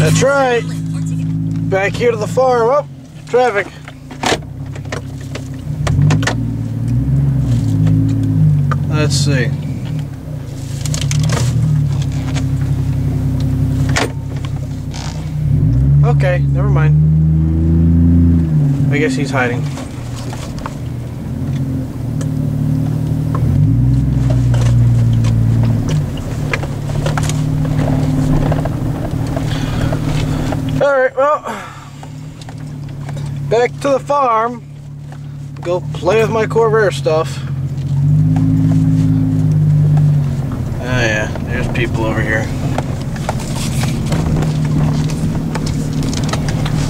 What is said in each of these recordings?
That's right. Back here to the farm. Oh, traffic. Let's see. Okay, never mind. I guess he's hiding. Alright, well, back to the farm. Go play with my corvair stuff. Oh yeah, there's people over here.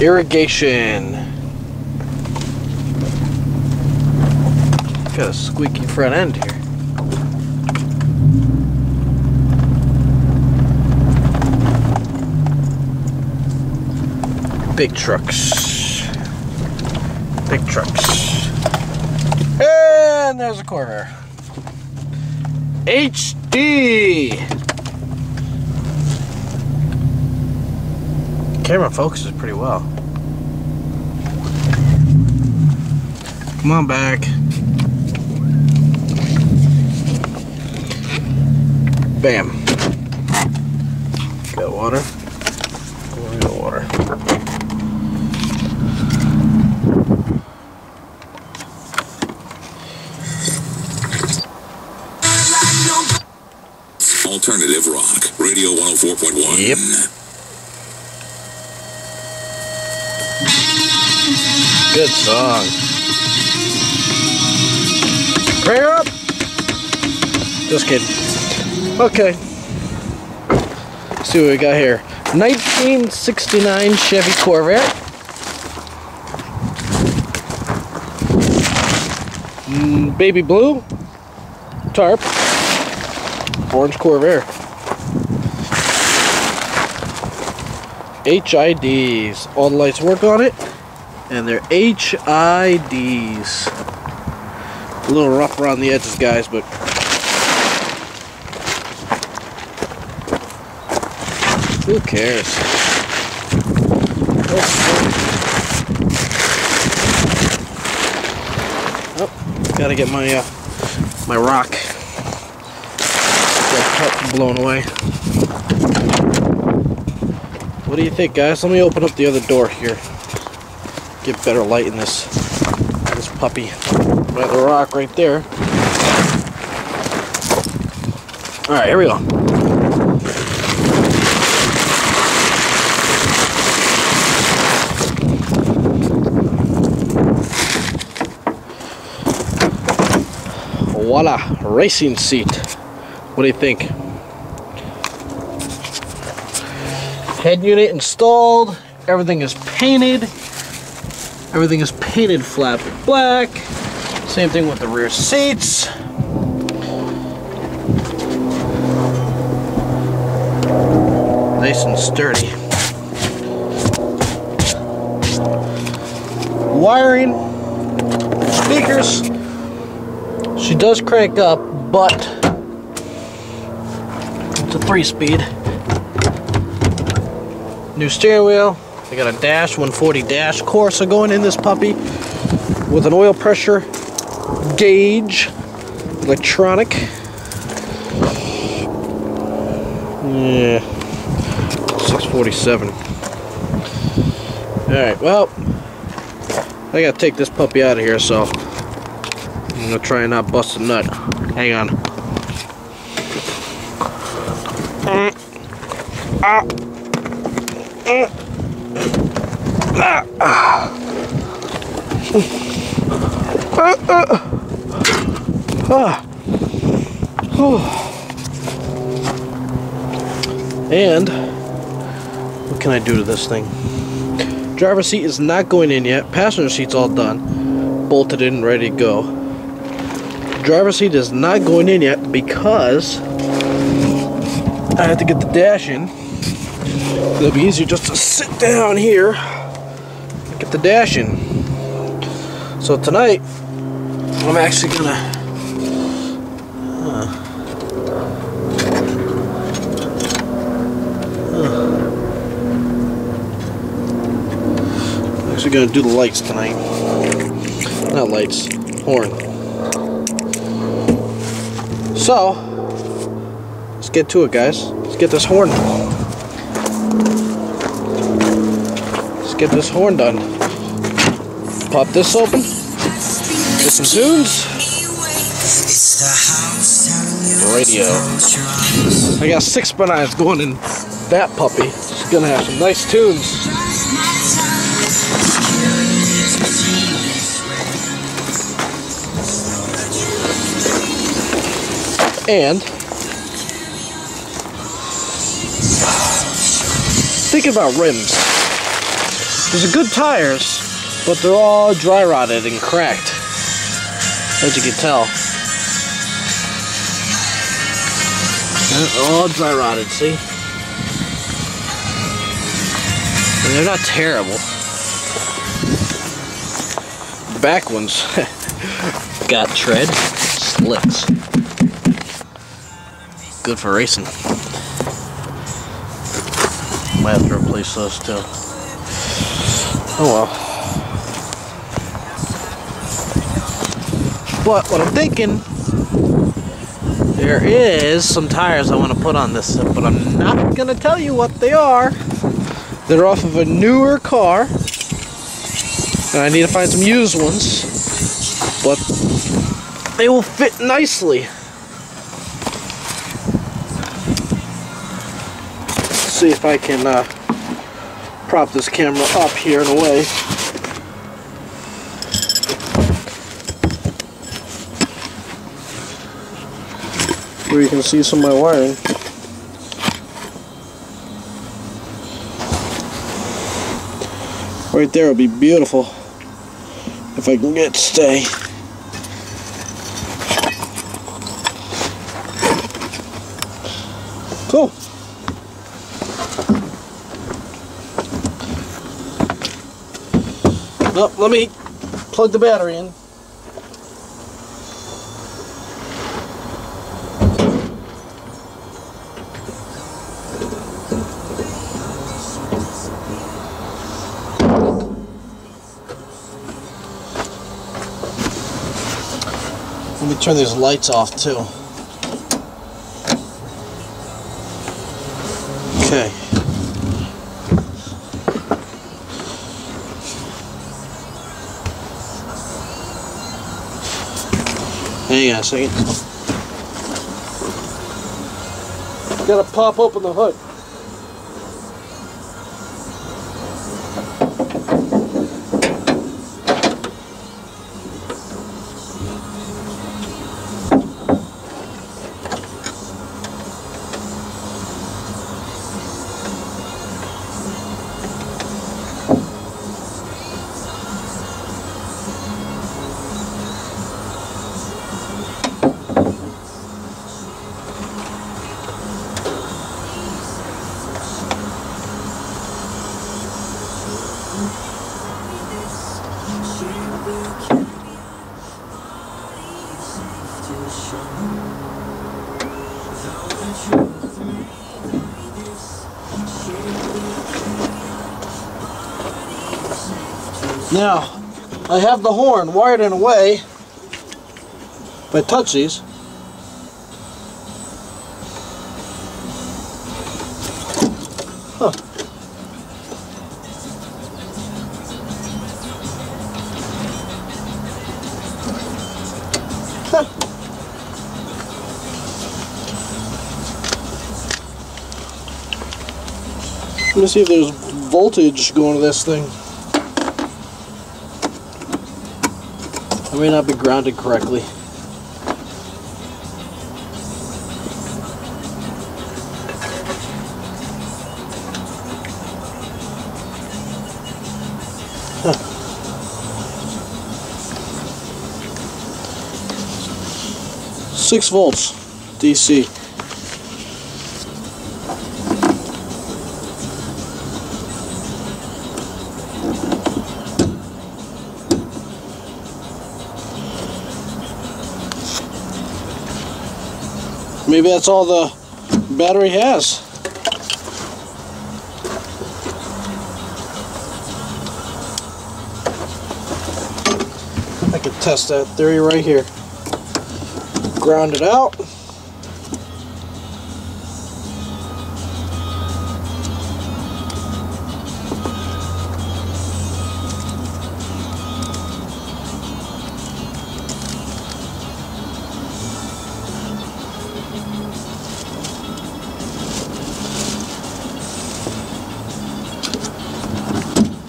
Irrigation. Got a squeaky front end here. Big trucks. Big trucks. And there's a corvair. HD. Camera focuses pretty well. Come on back. Bam. Got water. Got water. Alternative rock. Radio 104.1. Yep. Good song. Crank her up. Just kidding. Okay. Let's see what we got here. 1969 Chevy Corvair. Baby blue. Tarp. Orange Corvair. HIDs. All the lights work on it. And they're HIDs. A little rough around the edges, guys, but who cares? Oh, gotta get my my rock. Got blown away. What do you think, guys? Let me open up the other door here. Get better light in this puppy. Got the rock right there. Alright, here we go. Voila, racing seat. What do you think? Head unit installed. Everything is painted. Everything is painted flat black. Same thing with the rear seats. Nice and sturdy. Wiring. Speakers. She does crank up, but it's a 3-speed. New steering wheel. I got a dash, 140 dash Corsa going in this puppy with an oil pressure gauge, electronic. Yeah, 647. Alright, well, I gotta take this puppy out of here, so I'm gonna try and not bust a nut. Hang on. And what can I do to this thing? Driver's seat is not going in yet. Passenger seat's all done, bolted in, ready to go. Driver's seat is not going in yet because I have to get the dash in. It'll be easier just to sit down here and get the dash in. So tonight I'm actually gonna We're gonna do the lights tonight. Not lights, horn. So, let's get to it, guys. Let's get this horn. Let's get this horn done. Pop this open. Get some tunes. Radio. I got 6x9s going in that puppy. It's gonna have some nice tunes. And thinking about rims. These are good tires, but they're all dry rotted and cracked, as you can tell. They're all dry rotted, see? And they're not terrible. Back ones got tread, slicks. Good for racing. Might have to replace those too. Oh well. But what I'm thinking, there is some tires I want to put on this, but I'm not gonna tell you what they are. They're off of a newer car, and I need to find some used ones, but they will fit nicely. See if I can prop this camera up here in a way. Where you can see some of my wiring. Right there would be beautiful if I can get it to stay. Cool. Oh, let me plug the battery in. Let me turn these lights off too. Okay. Hang on a second. Gotta pop open the hood. Now, I have the horn wired in a way. If I touch these, huh. Let me see if there's voltage going to this thing. I may not be grounded correctly. Huh. Six volts DC. Maybe that's all the battery has. test that theory right here. Ground it out.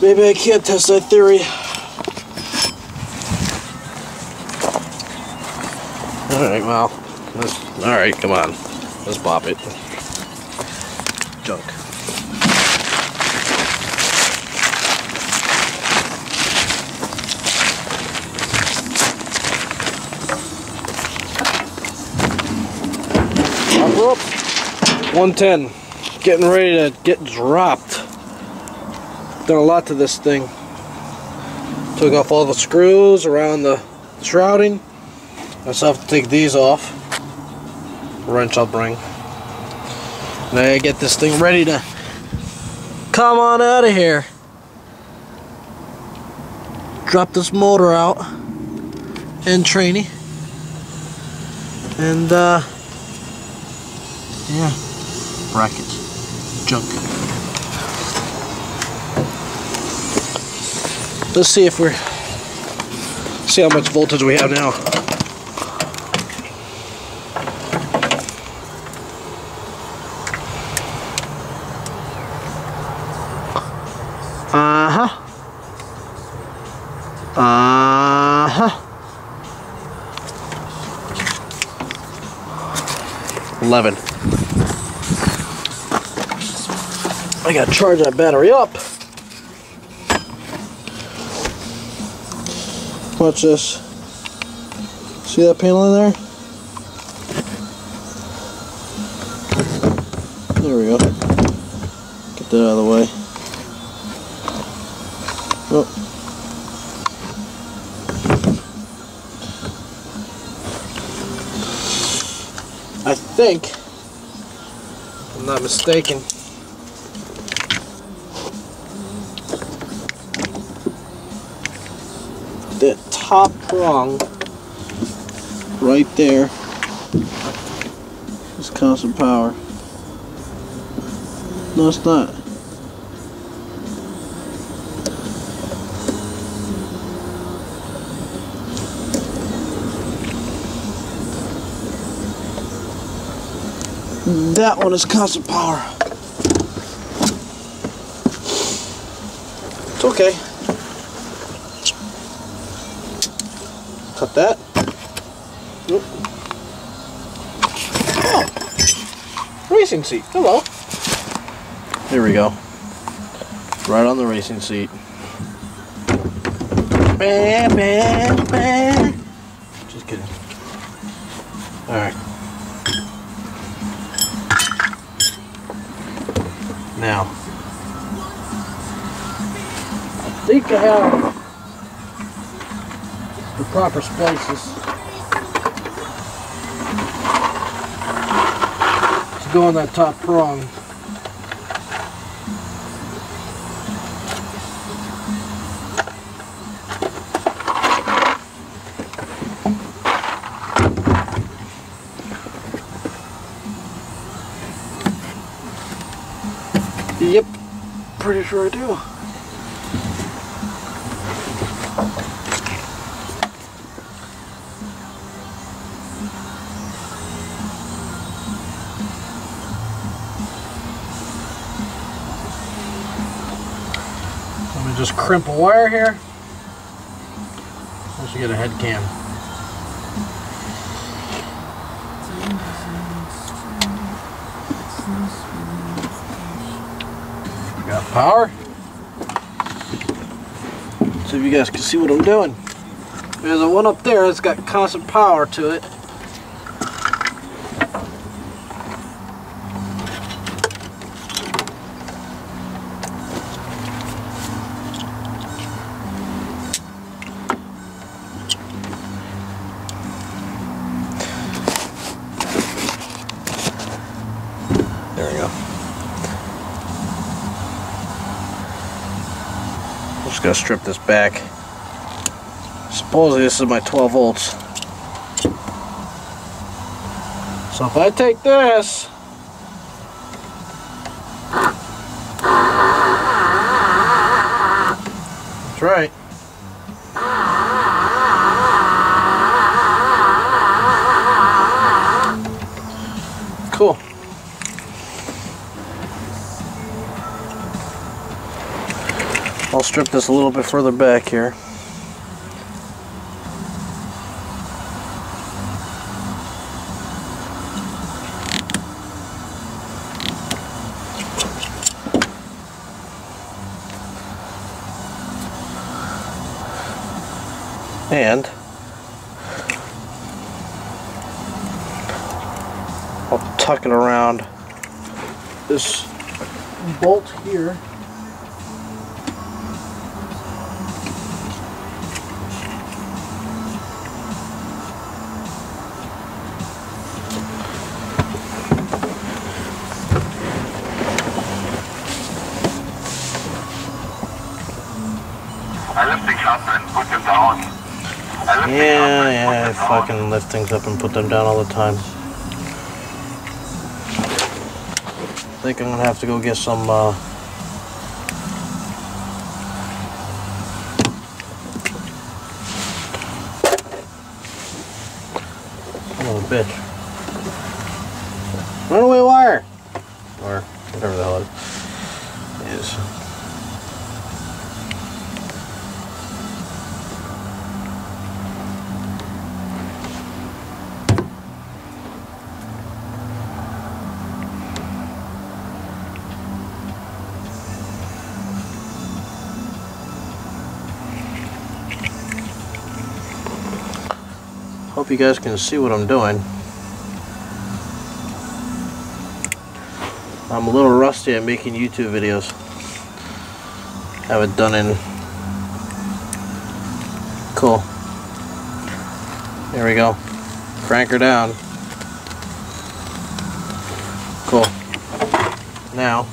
Maybe I can't test that theory. Alright, well, alright, come on. Let's pop it. Junk. Pop her up. 110. Getting ready to get dropped. Done a lot to this thing. Took off all the screws around the shrouding. I still have to take these off. Wrench I'll bring. Now I get this thing ready to come on out of here. Drop this motor out and trainee. And yeah, brackets, junk. Let's see if see how much voltage we have now. Uh-huh. 11. I gotta charge that battery up. Watch this. See that panel in there? There we go. Get that out of the way. Oh. I think, if I'm not mistaken, that top prong right there is constant power. No, it's not. That one is constant power. It's okay. Cut that. Nope. Oh, racing seat. Hello. There we go. Right on the racing seat. Just kidding. All right. Now, I think I have the proper splices to go on that top prong. Yep, pretty sure I do. Let me just crimp a wire here. I should get a head cam. Got power. So if you guys can see what I'm doing. There's a one up there that's got constant power to it. There we go. Just gotta strip this back. Supposedly this is my 12 volts. So if I take this, that's right. Cool. I'll strip this a little bit further back here. And I'll tuck it around this bolt here. I lift things up and put them down. Yeah, I fucking lift things up and put them down all the time. I think I'm gonna have to go get some oh bitch. Runaway wire! Or whatever the hell it is. Hope you guys can see what I'm doing. I'm a little rusty at making YouTube videos. Have it done in. Cool. There we go. Crank her down. Cool. Now.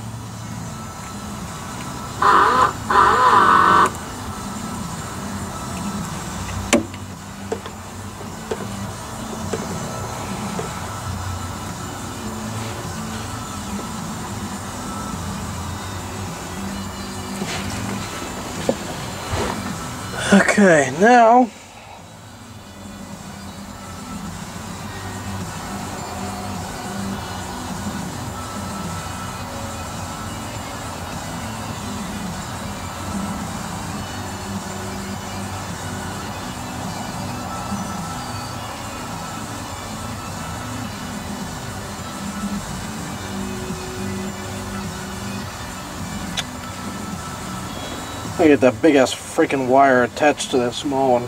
Okay, now I get that big ass freaking wire attached to that small one.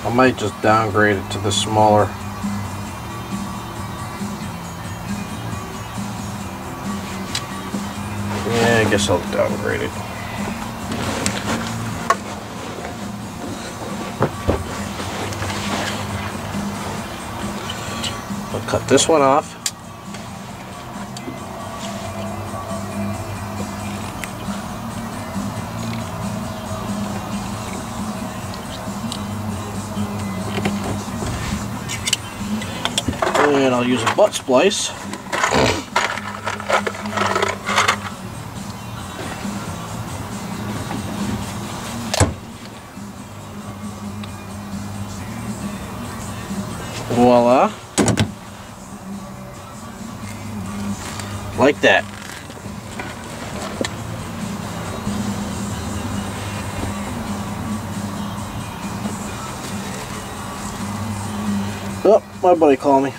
I might just downgrade it to the smaller. Yeah, I guess I'll downgrade it. I'll cut this one off. And I'll use a butt splice. Voila. Like that. Oh, my buddy called me.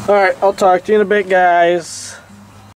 Alright, I'll talk to you in a bit, guys.